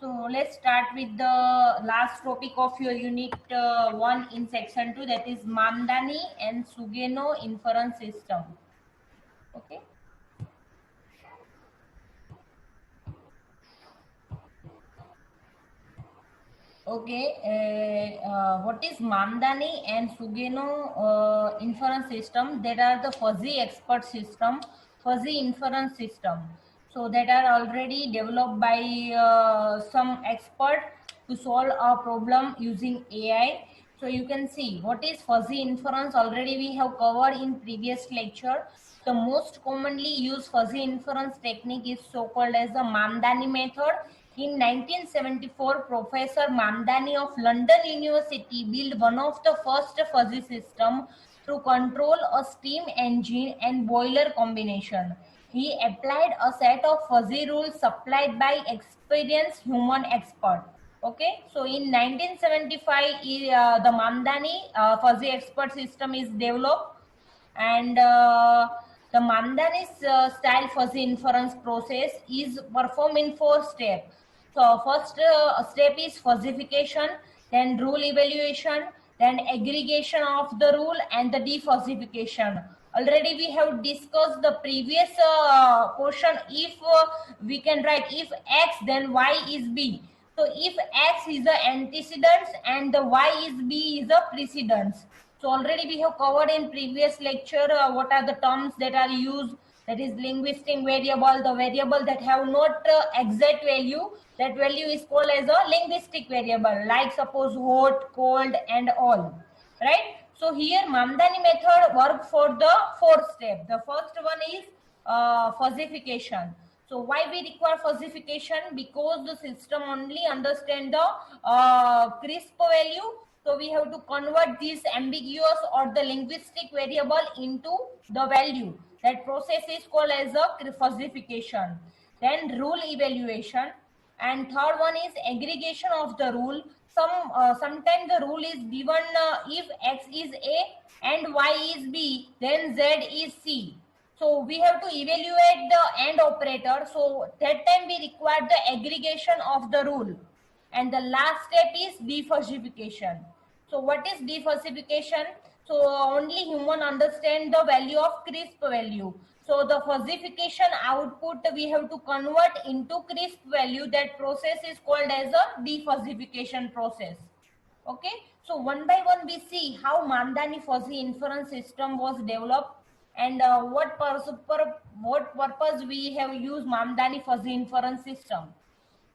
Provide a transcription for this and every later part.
So let's start with the last topic of your unit 1 in section 2, that is Mamdani and Sugeno inference system. Okay. What is Mamdani and Sugeno inference system? That are the fuzzy expert system, fuzzy inference system. So that are already developed by some expert to solve a problem using AI. So you can see what is fuzzy inference. Already we have covered in previous lecture. The most commonly used fuzzy inference technique is so-called as the Mamdani method. In 1974, Professor Mamdani of London University built one of the first fuzzy system to control a steam engine and boiler combination. He applied a set of fuzzy rules supplied by experienced human expert. Okay, so in 1975, the Mamdani fuzzy expert system is developed, and the Mamdani style fuzzy inference process is performed in 4 steps. So first step is fuzzification, then rule evaluation, then aggregation of the rule, and the defuzzification. Already we have discussed the previous portion. If we can write if X, then Y is B. So if X is the antecedents and the Y is B is the precedents. So already we have covered in previous lecture what are the terms that are used. That is linguistic variable, the variable that have not exact value. That value is called as a linguistic variable, like suppose hot, cold, and all. Right? So here Mamdani method work for the 4th step. The first one is fuzzification. So why we require fuzzification? Because the system only understand the crisp value. So we have to convert this ambiguous or the linguistic variable into the value. That process is called as a fuzzification. Then rule evaluation, and third one is aggregation of the rule. Sometimes the rule is given if X is A and Y is B, then Z is C. So we have to evaluate the AND operator. So that time we require the aggregation of the rule. And the last step is defuzzification. So what is defuzzification? So only human understand the value of crisp value. So the fuzzification output we have to convert into crisp value. That process is called as a defuzzification process. Okay. So one by one we see how Mamdani fuzzy inference system was developed, and what purpose we have used Mamdani fuzzy inference system.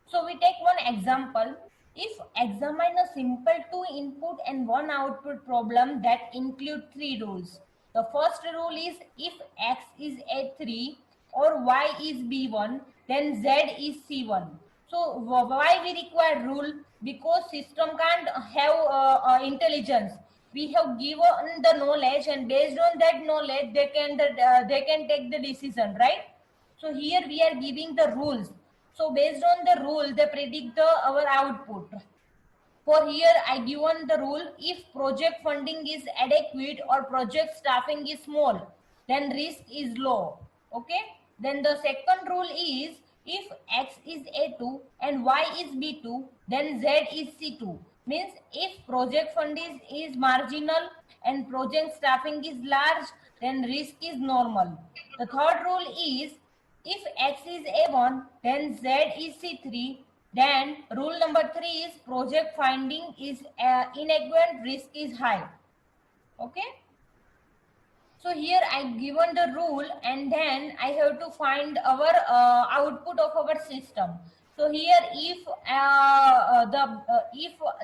So we take one example. If examine a simple 2 input and 1 output problem that include 3 rules. The first rule is if X is A3 or Y is B1, then Z is C1. So why we require rule? Because system can't have intelligence. We have given the knowledge, and based on that knowledge they can take the decision, right? So here we are giving the rules. So based on the rule, they predict our output. For here, I given the rule, if project funding is adequate or project staffing is small, then risk is low. Okay. Then the second rule is, if X is A2 and Y is B2, then Z is C2. Means if project fund is marginal and project staffing is large, then risk is normal. The third rule is, if X is A1, then Z is C3. Then rule number 3 is project finding is inadequate, risk is high. Okay. So here I given the rule, and then I have to find our output of our system. So here if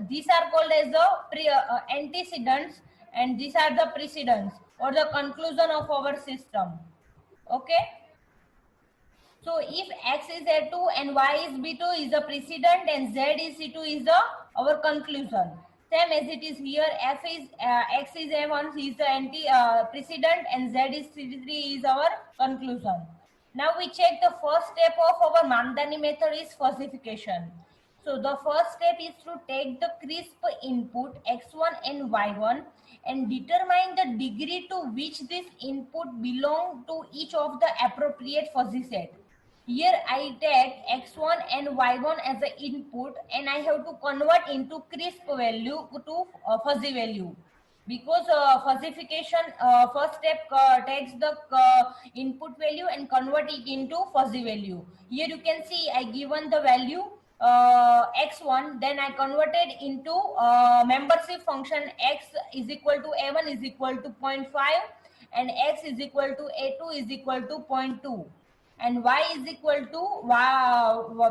these are called as the antecedents, and these are the precedents or the conclusion of our system. Okay. So if X is A2 and Y is B2 is the precedent, and Z is C2 is the our conclusion. Same as it is here, X is A1 is the precedent, and Z is C3 is our conclusion. Now we check the first step of our Mamdani method is fuzzification. So the first step is to take the crisp input X1 and Y1 and determine the degree to which this input belong to each of the appropriate fuzzy set. Here I take x1 and y1 as an input, and I have to convert into crisp value to fuzzy value. Because fuzzification, first step takes the input value and convert it into fuzzy value. Here you can see I given the value x1, then I converted into membership function x is equal to a1 is equal to 0.5 and x is equal to a2 is equal to 0.2, and y is equal to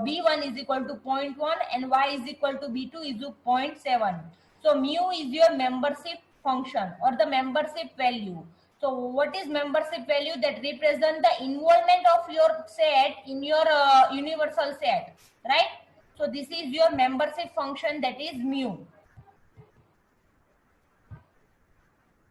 b1 is equal to 0.1 and y is equal to b2 is 0.7. So mu is your membership function or the membership value. So what is membership value? That represent the involvement of your set in your universal set, right? So this is your membership function, that is mu.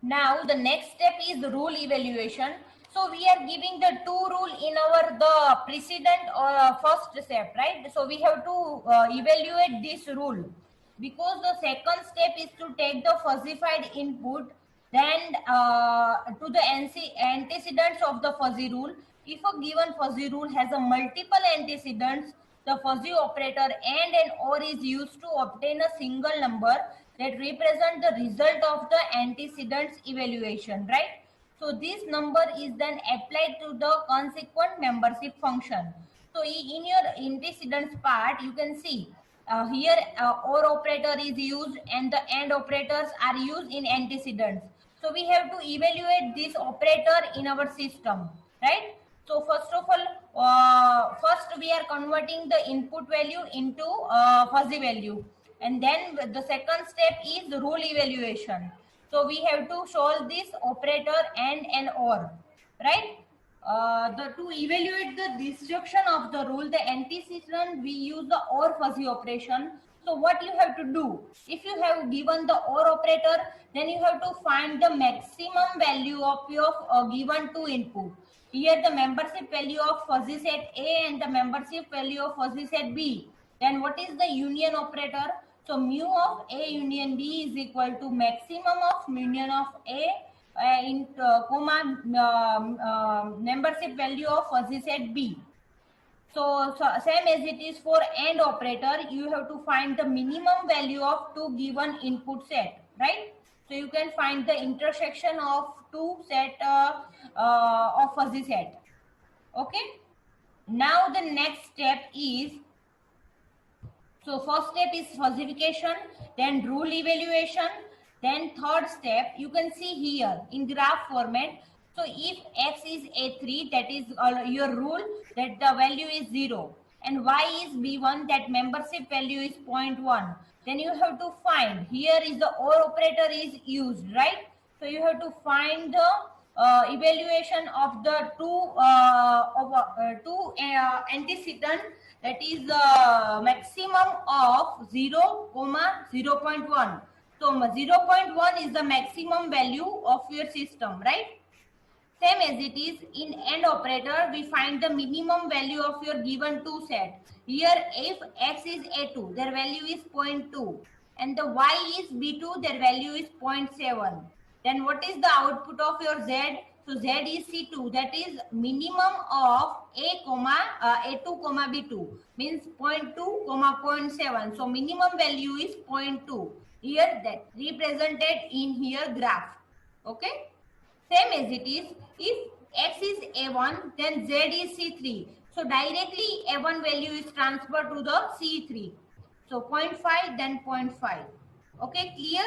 Now the next step is rule evaluation. So we are giving the two rule in our the precedent or first step, right? So we have to evaluate this rule, because the second step is to take the fuzzified input, then to the antecedents of the fuzzy rule. If a given fuzzy rule has a multiple antecedents, the fuzzy operator and or is used to obtain a single number that represent the result of the antecedents evaluation, right? So this number is then applied to the consequent membership function. So in your antecedents part, you can see here OR operator is used and the AND operators are used in antecedents. So we have to evaluate this operator in our system, right? So first of all, first we are converting the input value into fuzzy value, and then the second step is rule evaluation. So we have to solve this operator and OR, right? To evaluate the disjunction of the rule, the antecedent, we use the OR fuzzy operation. So what you have to do, if you have given the OR operator, then you have to find the maximum value of your given two input. Here the membership value of fuzzy set A and the membership value of fuzzy set B. Then what is the union operator? So mu of A union B is equal to maximum of union of A in comma membership value of fuzzy set B. So same as it is for AND operator, you have to find the minimum value of two given input set, right? So you can find the intersection of two set of fuzzy set. Okay. Now the next step is, so first step is fuzzification, then rule evaluation, then third step, you can see here in graph format. So if x is a3, that is your rule, that the value is 0, and y is b1, that membership value is 0.1. Then you have to find, here is the OR operator is used, right? So you have to find the evaluation of the two antecedent, that is the maximum of 0, 0.1. So 0.1 is the maximum value of your system, right? Same as it is in AND operator, we find the minimum value of your given two set. Here if x is a2, their value is 0.2, and the y is b2, their value is 0.7. Then what is the output of your z? So z is c2, that is minimum of a a2 b2, means 0.2 0.7. So minimum value is 0.2. Here that represented in here graph. Okay. Same as it is, if x is a1, then z is c3. So directly a1 value is transferred to the c3. So 0.5, then 0.5. Okay, clear?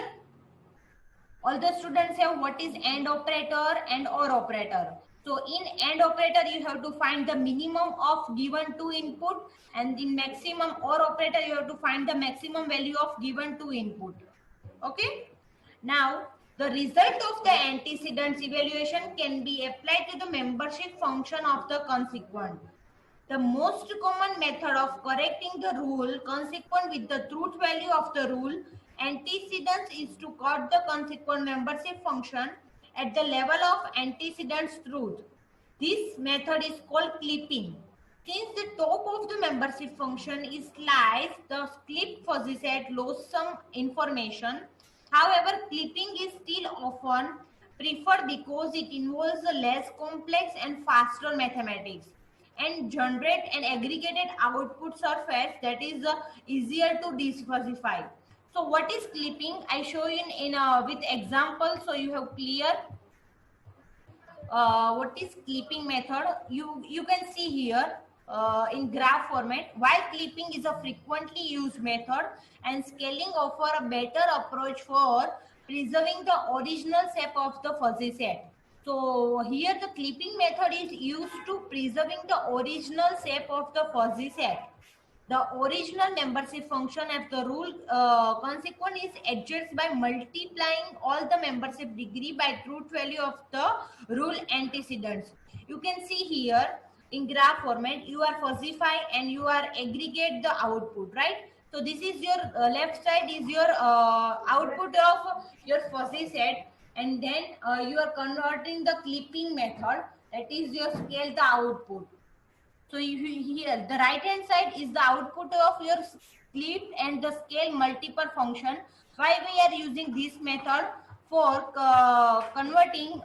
All the students have what is AND operator and OR operator. So in AND operator, you have to find the minimum of given two input, and in maximum OR operator, you have to find the maximum value of given two input. Okay. Now, the result of the antecedents evaluation can be applied to the membership function of the consequent. The most common method of correcting the rule consequent with the truth value of the rule antecedents is to cut the consequent membership function at the level of antecedents truth. This method is called clipping. Since the top of the membership function is sliced, the clipped fuzzy set loses some information. However, clipping is still often preferred because it involves a less complex and faster mathematics. and generate an aggregated output surface that is easier to defuzify. So what is clipping? I show you in with example, so you have clear what is clipping method. You can see here in graph format why clipping is a frequently used method and scaling offer a better approach for preserving the original shape of the fuzzy set. So here the clipping method is used to preserving the original shape of the fuzzy set. The original membership function of the rule consequent is adjusted by multiplying all the membership degree by truth value of the rule antecedents. You can see here in graph format you are fuzzify and you are aggregate the output, right? So this is your left side is your output of your fuzzy set, and then you are converting the clipping method, that is your scale the output. So here the right hand side is the output of your clip and the scale multiple function. Why we are using this method? For converting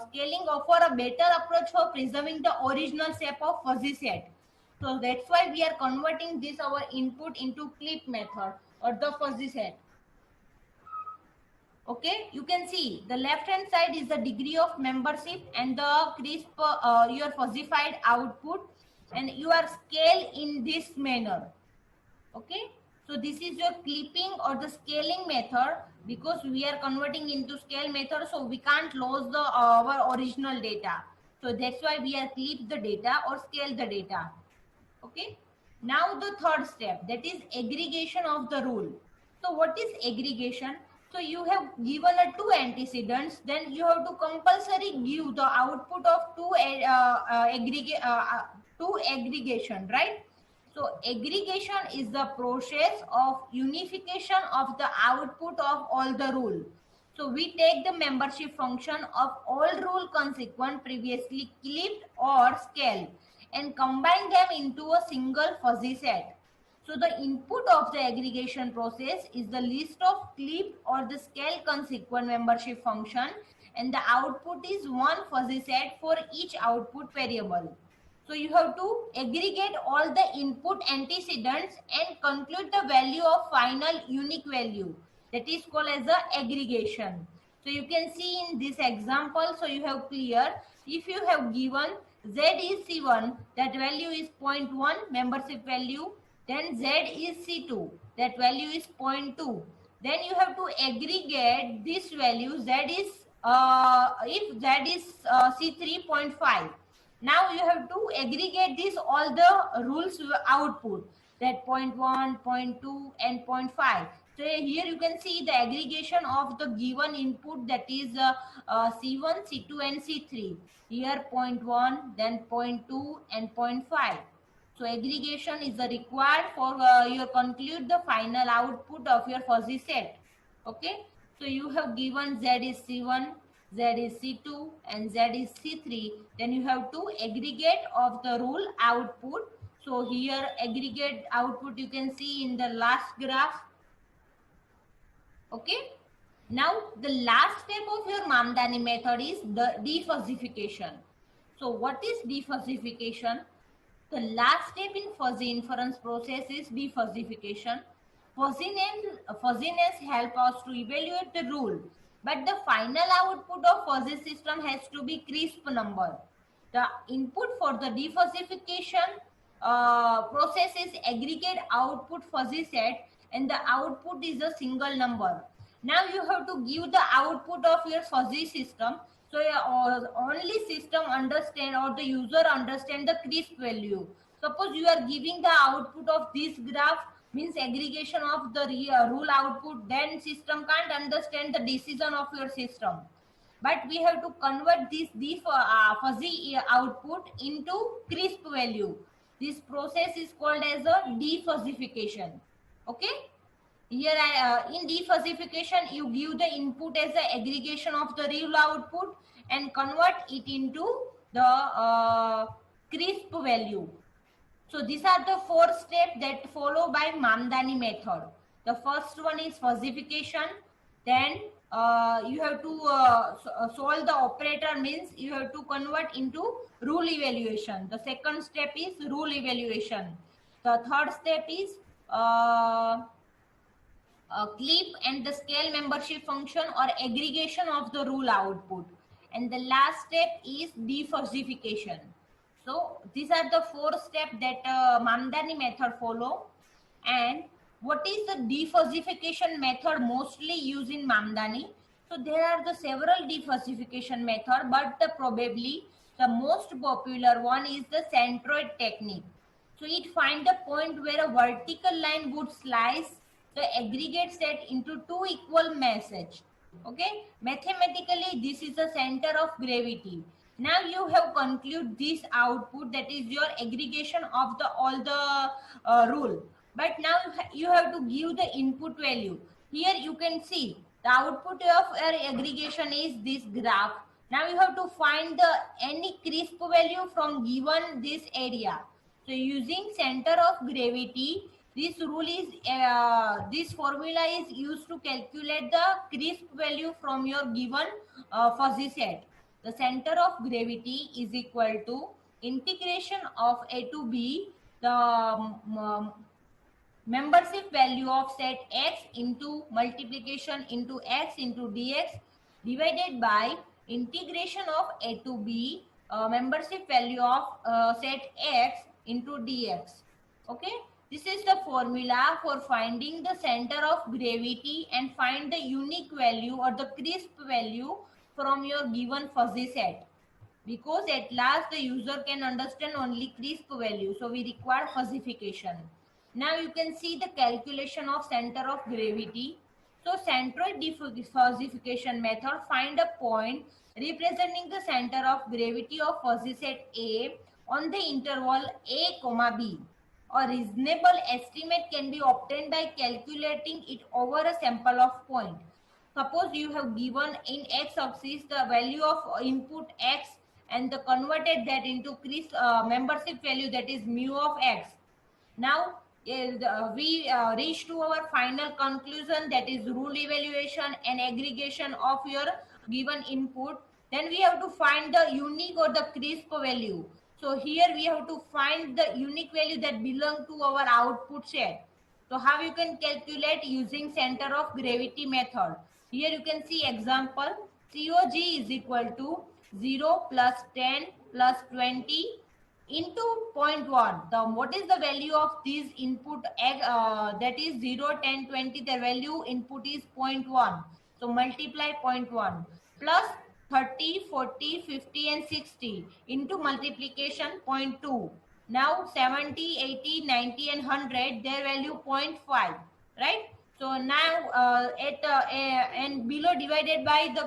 scaling offer a better approach for preserving the original shape of fuzzy set. So that's why we are converting this our input into clip method or the fuzzy set. Okay, you can see the left hand side is the degree of membership and the crisp your fuzzified output, and you are scale in this manner. Okay, so this is your clipping or the scaling method. Because we are converting into scale method, so we can't lose the our original data. So that's why we are clip the data or scale the data. Okay, now the third step, that is aggregation of the rule. So what is aggregation? So you have given a two antecedents, then you have to compulsory give the output of two aggregation, right? So aggregation is the process of unification of the output of all the rule. So we take the membership function of all rule consequent previously clipped or scaled and combine them into a single fuzzy set. So the input of the aggregation process is the list of clipped or the scale consequent membership function, and the output is one fuzzy set for each output variable. So you have to aggregate all the input antecedents and conclude the value of final unique value. That is called as the aggregation. So you can see in this example, so you have clear, if you have given Z is C1, that value is 0.1 membership value, then Z is C2, that value is 0.2. Then you have to aggregate this value, Z is, if Z is C3.5. Now you have to aggregate this all the rules output, that 0.1, 0.2 and 0.5. So here you can see the aggregation of the given input, that is C1, C2 and C3. Here 0.1, then 0.2 and 0.5. So aggregation is required for you conclude the final output of your fuzzy set. Okay. So you have given Z is C1, Z is C2 and Z is C3. Then you have to aggregate of the rule output. So here aggregate output you can see in the last graph. Okay. Now the last step of your Mamdani method is the defuzzification. So what is defuzzification? The last step in fuzzy inference process is defuzzification. Fuzziness help us to evaluate the rule, but the final output of fuzzy system has to be crisp number. The input for the defuzzification process is aggregate output fuzzy set, and the output is a single number. Now you have to give the output of your fuzzy system, so only system understand or the user understand the crisp value. Suppose you are giving the output of this graph, means aggregation of the rule output, then system can't understand the decision of your system. But we have to convert this fuzzy output into crisp value. This process is called as a defuzzification. Okay. Here in defuzzification, you give the input as the aggregation of the real output and convert it into the crisp value. So these are the four steps that follow by Mamdani method. The first one is fuzzification, then you have to solve the operator, means you have to convert into rule evaluation. The second step is rule evaluation. The third step is clip and the scale membership function or aggregation of the rule output. And the last step is defuzzification. So these are the four steps that Mamdani method follow. And what is the defuzzification method mostly used in Mamdani? So there are the several defuzzification method, but probably the most popular one is the centroid technique. So it finds the point where a vertical line would slice the aggregate set into two equal meshes. Okay, mathematically this is the center of gravity. Now you have conclude this output, that is your aggregation of the all the rule. But now you have to give the input value. Here you can see the output of your aggregation is this graph. Now you have to find the any crisp value from given this area. So using center of gravity, this rule is this formula is used to calculate the crisp value from your given fuzzy set. The center of gravity is equal to integration of A to B, the membership value of set X into multiplication into X into dx divided by integration of A to B membership value of set X into dx. Okay, this is the formula for finding the center of gravity and find the unique value or the crisp value from your given fuzzy set. Because at last the user can understand only crisp value, so we require fuzzification. Now you can see the calculation of center of gravity. So centroid defuzzification method find a point representing the center of gravity of fuzzy set A on the interval A comma B. A reasonable estimate can be obtained by calculating it over a sample of point. Suppose you have given in x-axis the value of input x and the converted that into crisp membership value, that is mu of x. Now we reach to our final conclusion, that is rule evaluation and aggregation of your given input. Then we have to find the unique or the crisp value. So here we have to find the unique value that belong to our output set. So how you can calculate using center of gravity method? Here you can see example, COG is equal to 0 plus 10 plus 20 into 0.1. The what is the value of this input? That is 0, 10, 20. The value input is 0.1. So multiply 0.1 plus 30, 40, 50 and 60 into multiplication 0.2. Now 70, 80, 90 and 100, their value 0.5, right? So now and below divided by the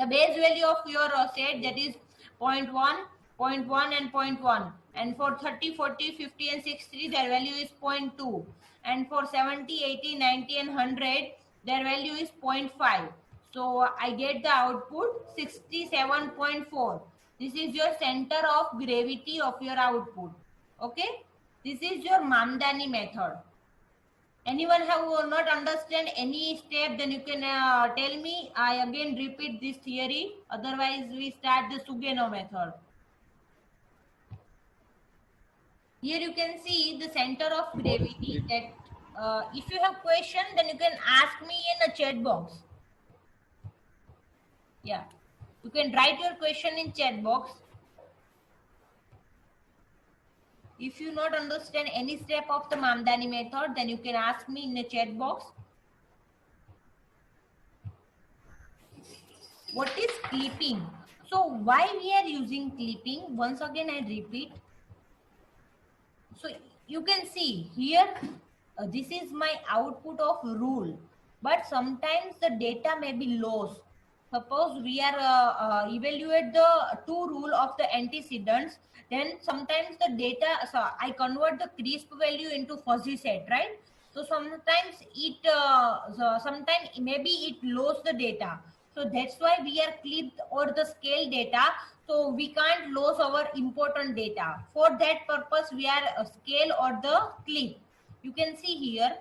base value of your set, that is 0.1, 0.1 and 0.1. And for 30, 40, 50 and 60, their value is 0.2. And for 70, 80, 90 and 100, their value is 0.5. So I get the output 67.4. This is your center of gravity of your output. Okay, this is your Mamdani method. Anyone who not understand any step, then you can tell me. I again repeat this theory. Otherwise, we start the Sugeno method. Here you can see the center of gravity. That if you have question, then you can ask me in a chat box. Yeah, you can write your question in chat box. If you not understand any step of the Mamdani method, then you can ask me in the chat box. What is clipping? So why we are using clipping? Once again, I repeat. So you can see here, this is my output of rule, but sometimes the data may be lost. Suppose we are evaluate the two rule of the antecedents, then sometimes the data, so I convert the crisp value into fuzzy set, right? So sometimes it, sometimes maybe it lost the data. So that's why we are clipped or the scale data. So we can't lose our important data. For that purpose, we are a scale or the clip. You can see here.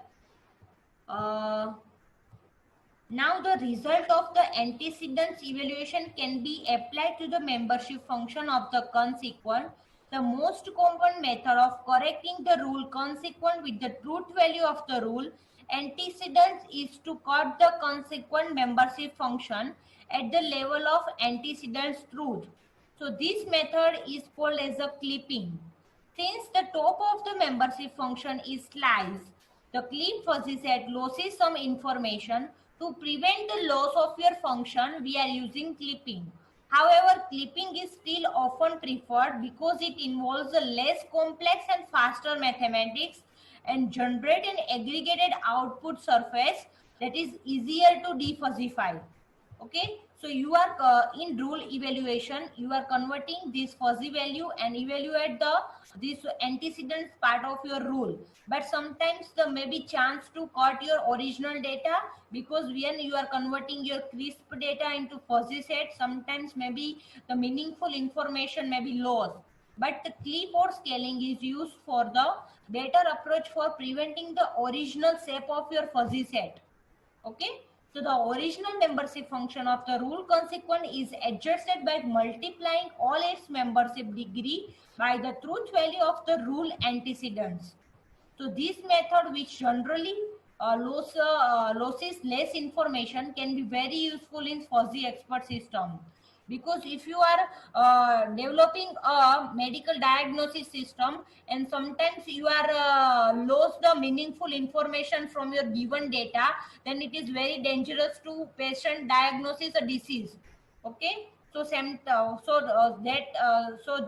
Now the result of the antecedents evaluation can be applied to the membership function of the consequent. The most common method of correcting the rule consequent with the truth value of the rule antecedents is to cut the consequent membership function at the level of antecedents truth. So this method is called as a clipping. Since the top of the membership function is sliced, the clip fuzzy set loses some information. To prevent the loss of your function, we are using clipping. However, clipping is still often preferred because it involves a less complex and faster mathematics and generate an aggregated output surface that is easier to defuzzify. Okay, so you are in rule evaluation, you are converting this fuzzy value and evaluate the this antecedents part of your rule, but sometimes there may be chance to cut your original data, because when you are converting your crisp data into fuzzy set, sometimes maybe the meaningful information may be lost. But the clipboard scaling is used for the better approach for preventing the original shape of your fuzzy set. Okay, so the original membership function of the rule consequent is adjusted by multiplying all its membership degree by the truth value of the rule antecedents. So this method, which generally losses less information, can be very useful in fuzzy expert system. Because if you are developing a medical diagnosis system and sometimes you are lost the meaningful information from your given data, then it is very dangerous to patient diagnosis a disease. Okay, so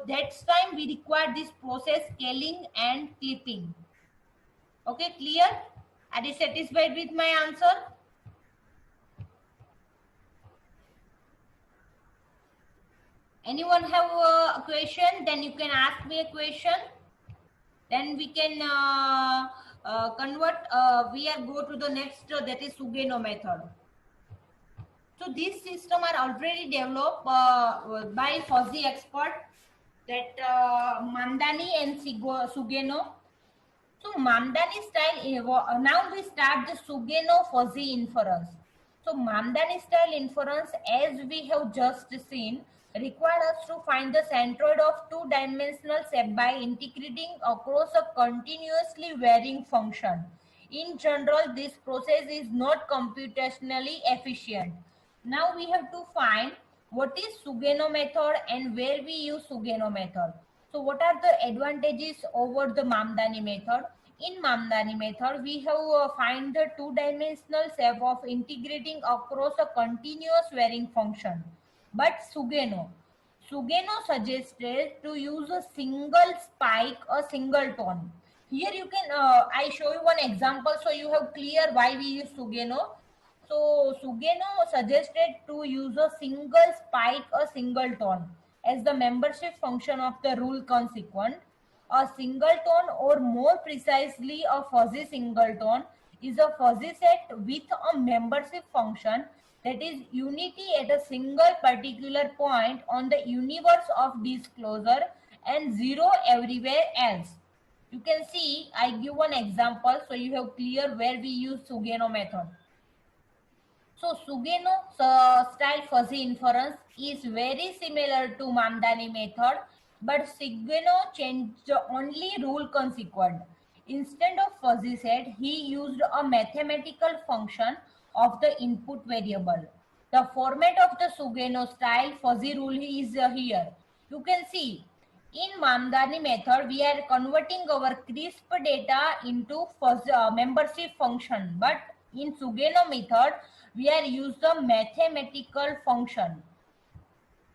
that's time we require this process scaling and clipping. Okay, clear? Are you satisfied with my answer? Anyone have a question? Then you can ask me a question. Then we can convert. We are go to the next, that is Sugeno method. So these systems are already developed by fuzzy expert, that Mamdani and Sugeno. So Mamdani style, now we start the Sugeno fuzzy inference. So Mamdani style inference, as we have just seen, require us to find the centroid of two-dimensional shape by integrating across a continuously varying function. In general, this process is not computationally efficient. Now we have to find what is Sugeno method and where we use Sugeno method. So what are the advantages over the Mamdani method? In Mamdani method, we have find the two-dimensional shape of integrating across a continuous varying function. But Sugeno suggested to use a single spike, a single tone. Here you can, I show you one example so you have clear why we use Sugeno. So Sugeno suggested to use a single spike, a single tone as the membership function of the rule consequent. A singleton, or more precisely a fuzzy singleton, is a fuzzy set with a membership function that is unity at a single particular point on the universe of disclosure and zero everywhere else. You can see, I give one example so you have clear where we use Sugeno method. So Sugeno style fuzzy inference is very similar to Mamdani method, but Sugeno changed only rule consequent. Instead of fuzzy set, he used a mathematical function of the input variable. The format of the Sugeno style fuzzy rule is here. You can see in Mamdani method, we are converting our crisp data into membership function, but in Sugeno method, we are use the mathematical function.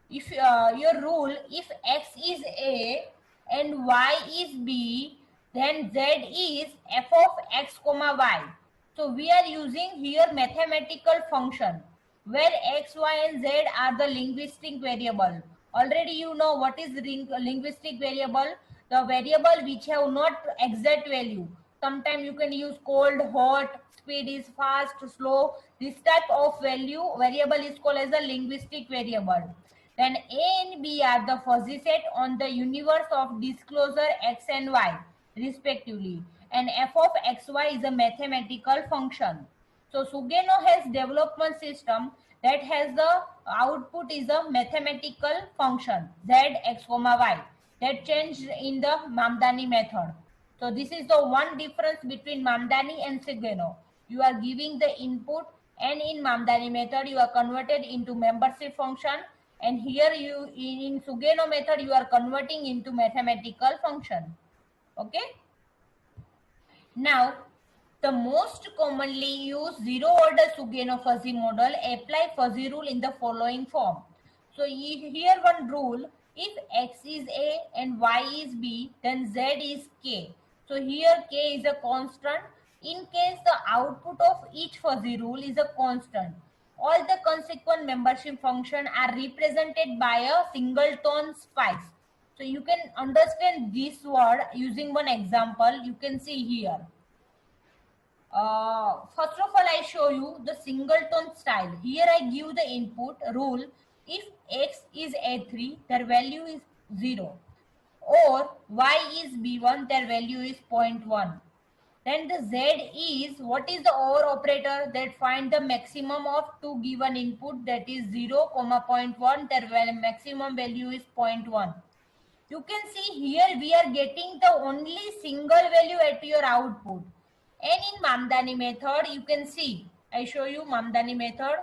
If your rule, if x is a and y is b, then z is f of x comma y. So we are using here mathematical function where x, y and z are the linguistic variable. Already you know what is linguistic variable, the variable which have not exact value. Sometimes you can use cold, hot, speed is fast, slow. This type of variable is called as a linguistic variable. Then A and B are the fuzzy set on the universe of disclosure x and y respectively. And f of xy is a mathematical function. So Sugeno has developed one system that has the output is a mathematical function z x comma y that changed in the Mamdani method. So this is the one difference between Mamdani and Sugeno. You are giving the input, and in Mamdani method you are converted into membership function, and here you in Sugeno method you are converting into mathematical function. Okay. Now, the most commonly used zero-order Sugeno fuzzy model apply fuzzy rule in the following form. So here one rule: if x is a and y is b, then z is k. So here k is a constant. In case the output of each fuzzy rule is a constant, all the consequent membership function are represented by a singleton spikes. So you can understand this word using one example. You can see here. First of all, I show you the singleton style. Here I give the input rule: if x is a3, their value is 0, or y is b1, their value is 0.1. Then the z is, what is the OR operator that find the maximum of two given input, that is 0, 0.1, their maximum value is 0.1. You can see here we are getting the only single value at your output. And in Mamdani method, you can see, I show you Mamdani method.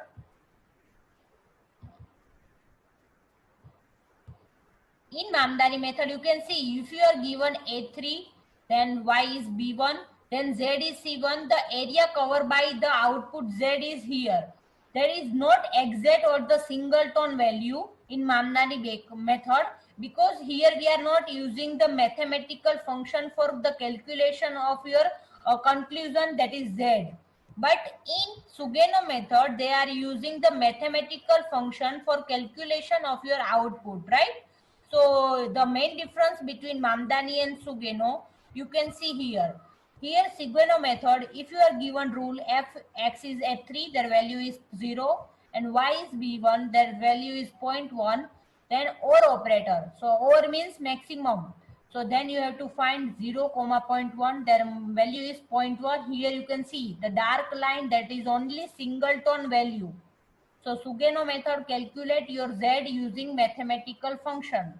In Mamdani method, you can see if you are given A3, then Y is B1, then Z is C1, the area covered by the output Z is here. There is not exact or the singleton value in Mamdani method, because here we are not using the mathematical function for the calculation of your conclusion, that is Z. But in Sugeno method, they are using the mathematical function for calculation of your output, right? So the main difference between Mamdani and Sugeno, you can see here. Here Sugeno method, if you are given rule f x is f3, their value is 0, and y is b1, their value is 0.1, then OR operator. So OR means maximum. So then you have to find 0, 0.1, their value is 0.1. Here you can see the dark line, that is only singleton value. So Sugeno method calculate your z using mathematical function.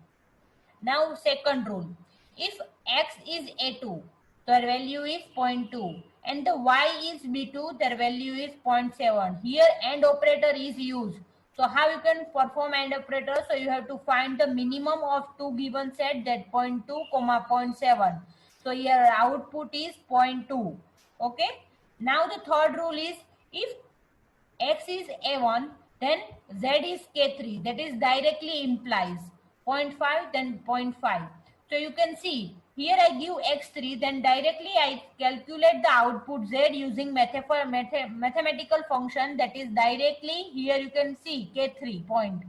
Now second rule, if x is a2, their value is 0.2, and the y is b2, their value is 0.7. Here AND operator is used. So how you can perform AND operator? So you have to find the minimum of two given set, that 0.2, 0.7. So your output is 0.2. Okay. Now the third rule is, if x is a1, then z is k3, that is directly implies 0.5, then 0.5. So you can see here I give x3, then directly I calculate the output z using mathematical function, that is directly, here you can see k3 point.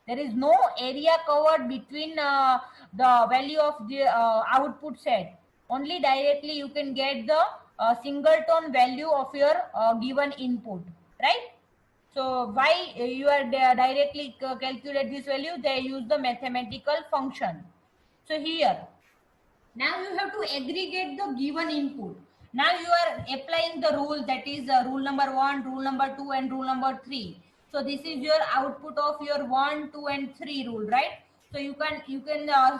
There is no area covered between the value of the output set. Only directly you can get the singleton value of your given input, right? So why you are directly calculate this value? They use the mathematical function. So here, now you have to aggregate the given input. Now you are applying the rule, that is rule number 1, rule number 2, and rule number 3. So this is your output of your 1, 2, and 3 rule, right? So you can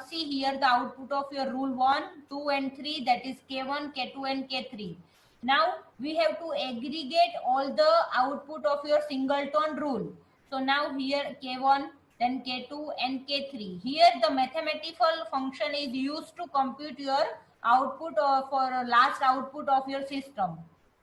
see here the output of your rule 1, 2, and 3, that is K1, K2, and K3. Now we have to aggregate all the output of your singleton rule. So now here K1, then K2, and K3. Here the mathematical function is used to compute your output for last output of your system.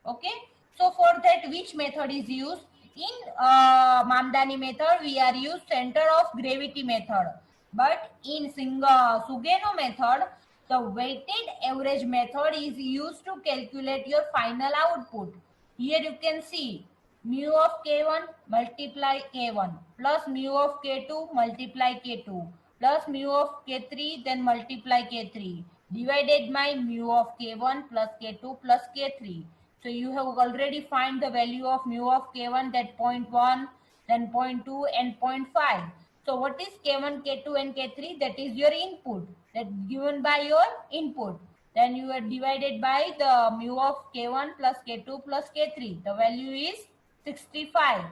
Okay. So for that, which method is used? In Mamdani method, we are used center of gravity method. But in Sugeno method, the weighted average method is used to calculate your final output. Here you can see mu of K1 multiply K1 plus mu of K2 multiply K2 plus mu of K3 then multiply K3 divided by mu of K1 plus K2 plus K3. So you have already find the value of mu of K1, that 0.1, then 0.2 and 0.5. So what is K1, K2 and K3? That is your input, that given by your input. then you are divided by the mu of K1 plus K2 plus K3. The value is 65.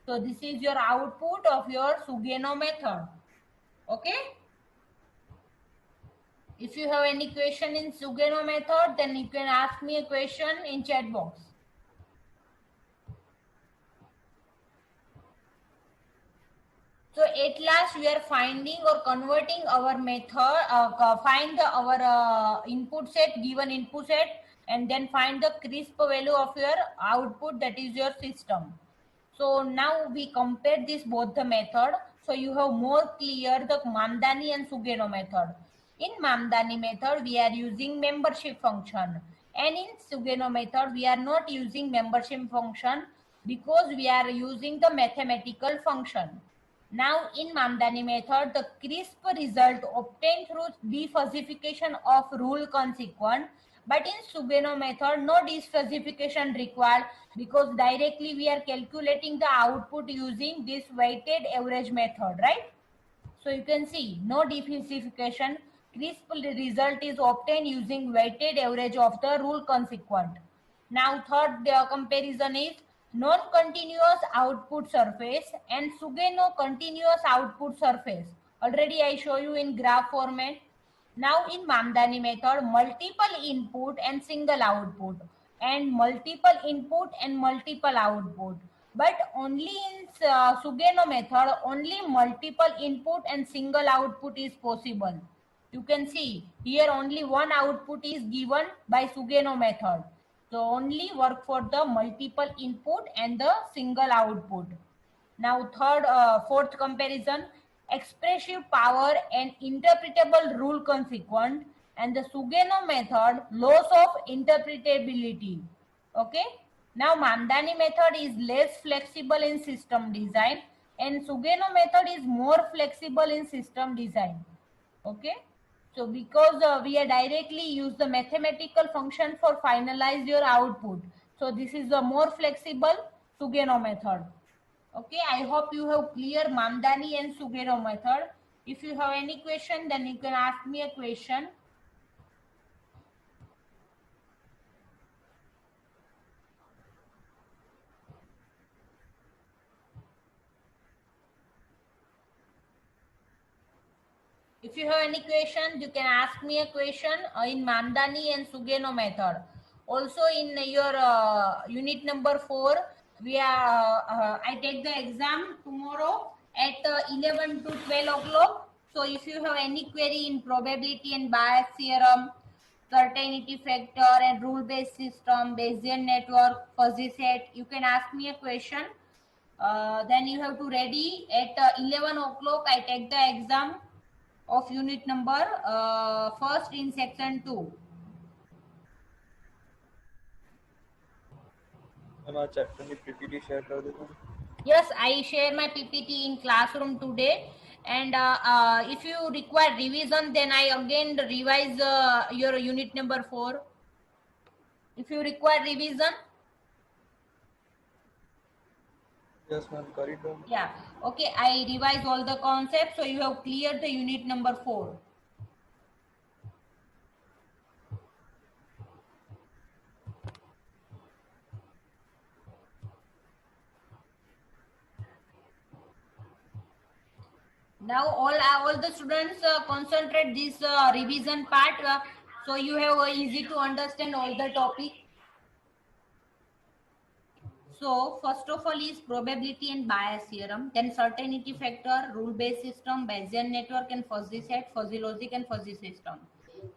So this is your output of your Sugeno method. Okay. If you have any question in Sugeno method, then you can ask me a question in chat box. So at last we are finding or converting our method, find our input set, given input set, and then find the crisp value of your output, that is your system. So now we compare this both the method. So you have more clear the Mamdani and Sugeno method. In Mamdani method, we are using membership function. And in Sugeno method, we are not using membership function because we are using the mathematical function. Now in Mamdani method, the crisp result obtained through defuzzification of rule consequent, but in Sugeno method, no defuzzification required because directly we are calculating the output using this weighted average method, right? So you can see no defuzzification, crisp result is obtained using weighted average of the rule consequent. Now third comparison is non-continuous output surface and Sugeno continuous output surface. Already I show you in graph format. Now in Mamdani method, multiple input and single output, and multiple input and multiple output. But only in Sugeno method, only multiple input and single output is possible. You can see here only one output is given by Sugeno method. So only work for the multiple input and the single output. Now fourth comparison, expressive power and interpretable rule consequent, and the Sugeno method, loss of interpretability. Okay. Now Mamdani method is less flexible in system design and Sugeno method is more flexible in system design. Okay. So because we are directly use the mathematical function for finalize your output. So this is a more flexible Sugeno method. Okay, I hope you have clear Mamdani and Sugeno method. If you have any question, then you can ask me a question. If you have any question, you can ask me a question in Mamdani and Sugeno method. Also in your unit number 4, we are I take the exam tomorrow at 11 to 12 o'clock. So if you have any query in probability and bias theorem, certainty factor and rule-based system, Bayesian network, fuzzy set, you can ask me a question. Then you have to ready at 11 o'clock. I take the exam of unit number first in section 2. Chapter की PPT share कर देता हूँ. Yes, I share my PPT in classroom today. And if you require revision, then I again revise your unit number 4. If you require revision. Yes, ma'am. Corridor. Yeah. Okay, I revise all the concepts, so you have cleared the unit number 4. Now all the students concentrate this revision part, so you have easy to understand all the topic. So first of all is probability and bias theorem, then certainty factor, rule-based system, Bayesian network and fuzzy set, fuzzy logic and fuzzy system.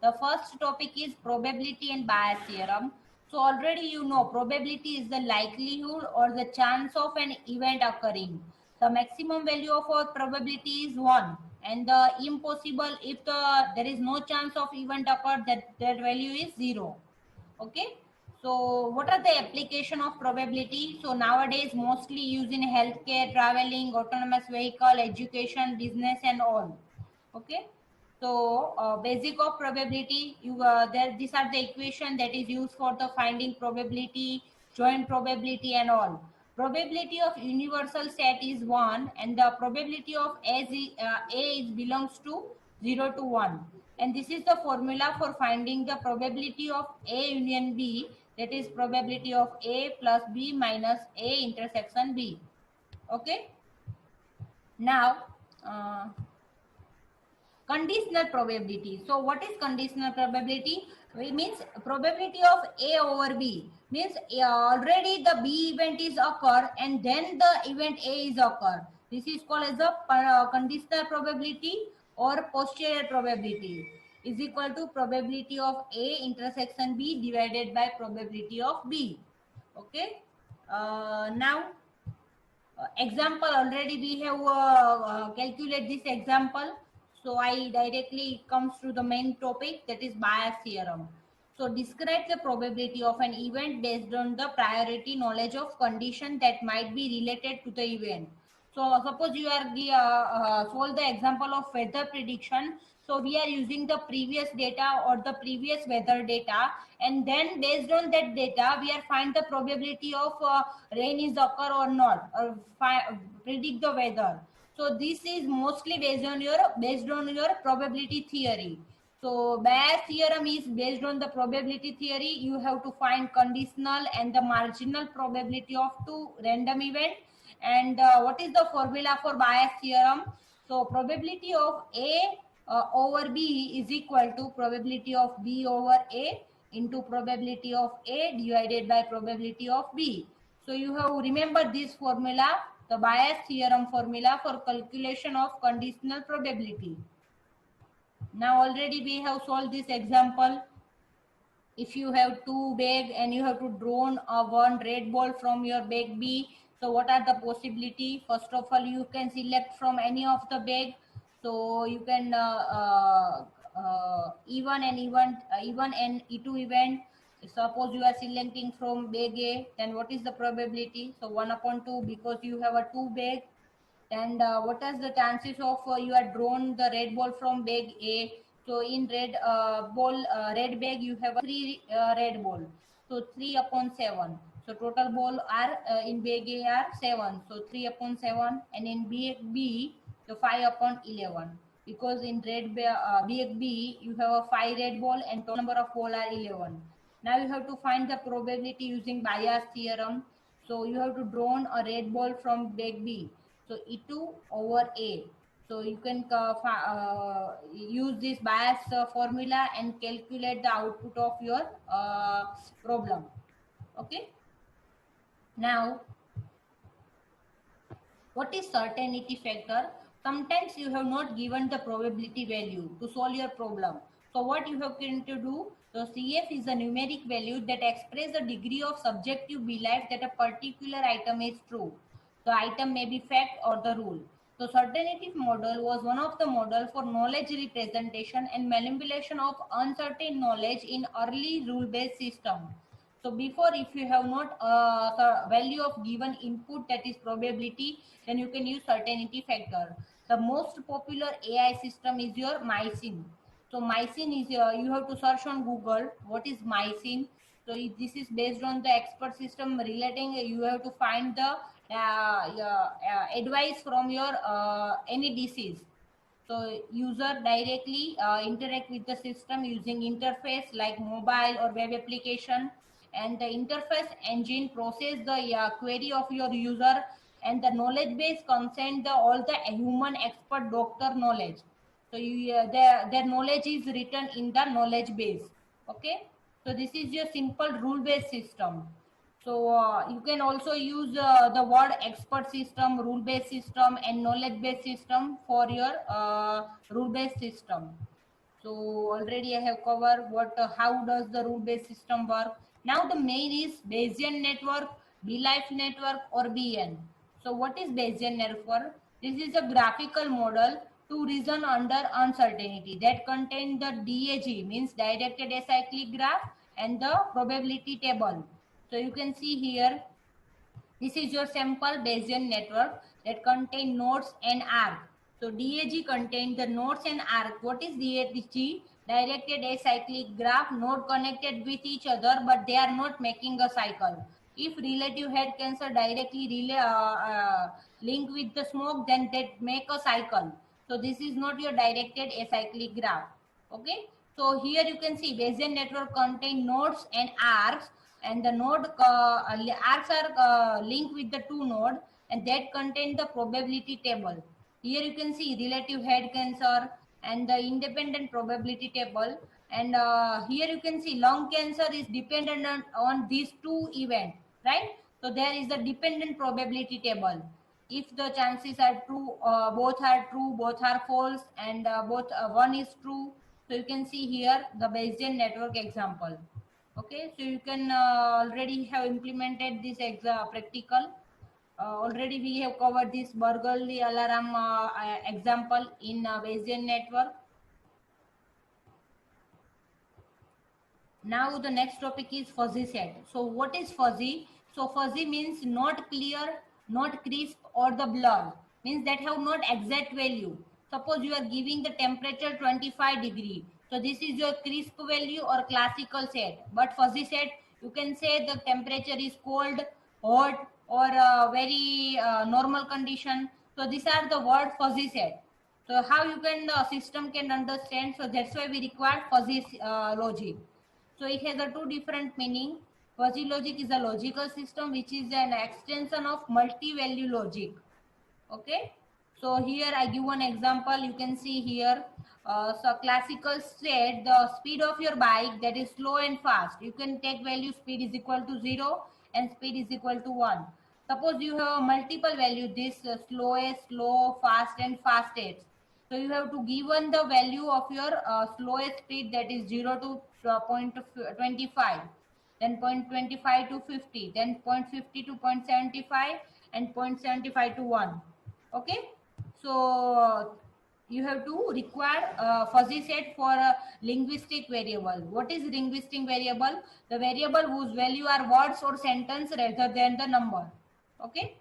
The first topic is probability and bias theorem. So already you know probability is the likelihood or the chance of an event occurring. The maximum value of our probability is 1, and the impossible, if there is no chance of event occur, that value is 0. Okay. So what are the application of probability? So nowadays mostly used in healthcare, traveling, autonomous vehicle, education, business and all. Okay. So basic of probability, these are the equation that is used for the finding probability, joint probability and all. Probability of universal set is 1 and the probability of A is belongs to 0 to 1. And this is the formula for finding the probability of A union B, that is probability of A plus B minus A intersection B. Okay. Now, conditional probability. So what is conditional probability? It means probability of A over B. Means already the B event is occur and then the event A is occur. This is called as a conditional probability or posterior probability is equal to probability of A intersection B divided by probability of B. Okay. Now example, already we have calculate this example, so I directly comes to the main topic, that is Bayes theorem. So describe the probability of an event based on the priority knowledge of condition that might be related to the event. So suppose you are the solve the example of weather prediction. So we are using the previous data or the previous weather data, and then based on that data, we are find the probability of rain is occur or not, or predict the weather. So this is mostly based on your probability theory. So Bayes theorem is based on the probability theory. You have to find conditional and the marginal probability of two random events. And what is the formula for Bayes theorem? So probability of A over B is equal to probability of B over A into probability of A divided by probability of B. So you have remember this formula, the Bayes theorem formula for calculation of conditional probability. Now already we have solved this example. If you have two bag and you have to draw one red ball from your bag B, so what are the possibility? First of all, you can select from any of the bag. So you can even and E2 event. Suppose you are selecting from bag A, then what is the probability? So 1 upon 2, because you have a two bag. And what is the chances of you are drawn the red ball from bag A? So in red bag you have a three red ball. So 3 upon 7. So total ball are in bag A are 7. So 3 upon 7, and in bag B, so 5 upon 11. Because in bag B you have a 5 red ball and total number of ball are 11. Now you have to find the probability using Bayes theorem. So you have to draw a red ball from bag B. So E2 over A. So you can use this Bayes formula and calculate the output of your problem. Okay. Now, what is certainty factor? Sometimes you have not given the probability value to solve your problem. So what you have to do? So CF is a numeric value that expresses the degree of subjective belief that a particular item is true. The item may be fact or the rule. So certainty model was one of the model for knowledge representation and manipulation of uncertain knowledge in early rule-based system. So before, if you have not the value of given input, that is probability, then you can use certainty factor. The most popular AI system is your Mycin. So Mycin is you have to search on Google what is Mycin. So this is based on the expert system relating. You have to find the advice from your any disease. So user directly interact with the system using interface like mobile or web application, and the interface engine process the query of your user, and the knowledge base contain all the human expert doctor knowledge. So their knowledge is written in the knowledge base. Okay. So this is your simple rule based system. So you can also use the word expert system, rule based system, and knowledge based system for your rule based system. So already I have covered what how does the rule based system work. Now the main is Bayesian network, BLIFE network, or BN. So what is Bayesian network? This is a graphical model to reason under uncertainty that contain the DAG, means directed acyclic graph, and the probability table. So you can see here, this is your sample Bayesian network that contain nodes and arc. So DAG contains the nodes and arc. What is DAG? Directed acyclic graph, node connected with each other, but they are not making a cycle. If relative head cancer directly link with the smoke, then they make a cycle. So this is not your directed acyclic graph. Okay, so here you can see Bayesian network contain nodes and arcs, and the node arcs are linked with the two node, and that contain the probability table. Here you can see relative head cancer and the independent probability table, and here you can see lung cancer is dependent on these two events, right? So there is a dependent probability table. If the chances are true, both are false, and both one is true. So you can see here the Bayesian network example. Okay, so you can already have implemented this practical. Already we have covered this Burglary alarm example in Bayesian network. Now the next topic is fuzzy set. So what is fuzzy? So fuzzy means not clear, not crisp, or the blur. Means that have not exact value. Suppose you are giving the temperature 25 degree. So this is your crisp value or classical set. But fuzzy set, you can say the temperature is cold, hot, or very normal condition. So these are the word fuzzy set. So how you can the system can understand? So that's why we require fuzzy logic. So it has a two different meaning. Fuzzy logic is a logical system which is an extension of multi-value logic. Okay. So here I give one example. You can see here. So classical state, the speed of your bike, that is slow and fast. You can take value speed is equal to 0 and speed is equal to 1. Suppose you have a multiple value, this slowest, slow, fast and fastest. So you have to given the value of your slowest speed, that is 0 to 0.25, then 0.25 to 50, then 0.50 to 0.75, and 0.75 to 1. Okay, so you have to require fuzzy set for a linguistic variable. What is linguistic variable? The variable whose value are words or sentence rather than the number. Okay.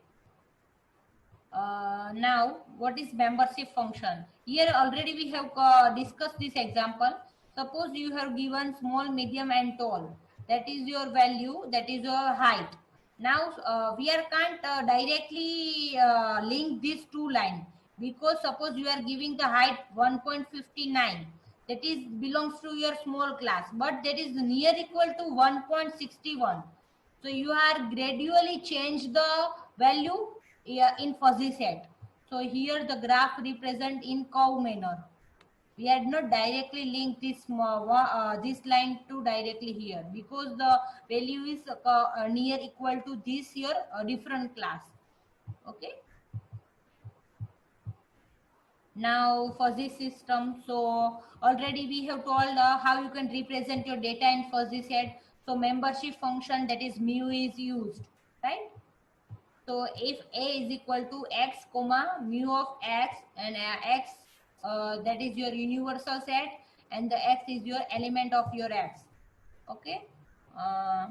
Now what is membership function? Here already we have discussed this example. Suppose you have given small, medium and tall. That is your value, that is your height. Now we can't directly link these two lines, because suppose you are giving the height 1.59, that is belongs to your small class, but that is near equal to 1.61. So you are gradually change the value in fuzzy set. So here the graph represent in curve manner. We had not directly linked this line to directly here, because the value is near equal to this here different class. Okay. Now fuzzy system. So already we have told how you can represent your data in fuzzy set. So membership function, that is mu, is used, right? So if A is equal to x comma mu of x, and x that is your universal set, and the x is your element of your x. Okay. Uh,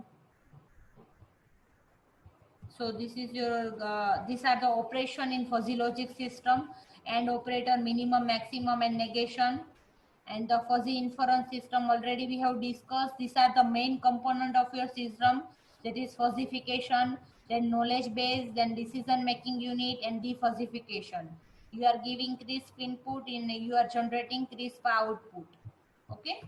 so this is your these are the operation in fuzzy logic system, and operator minimum, maximum and negation, and the fuzzy inference system already we have discussed. These are the main component of your system, that is fuzzification, then knowledge base, then decision making unit, and defuzzification. You are giving crisp input, in you are generating crisp output. Okay.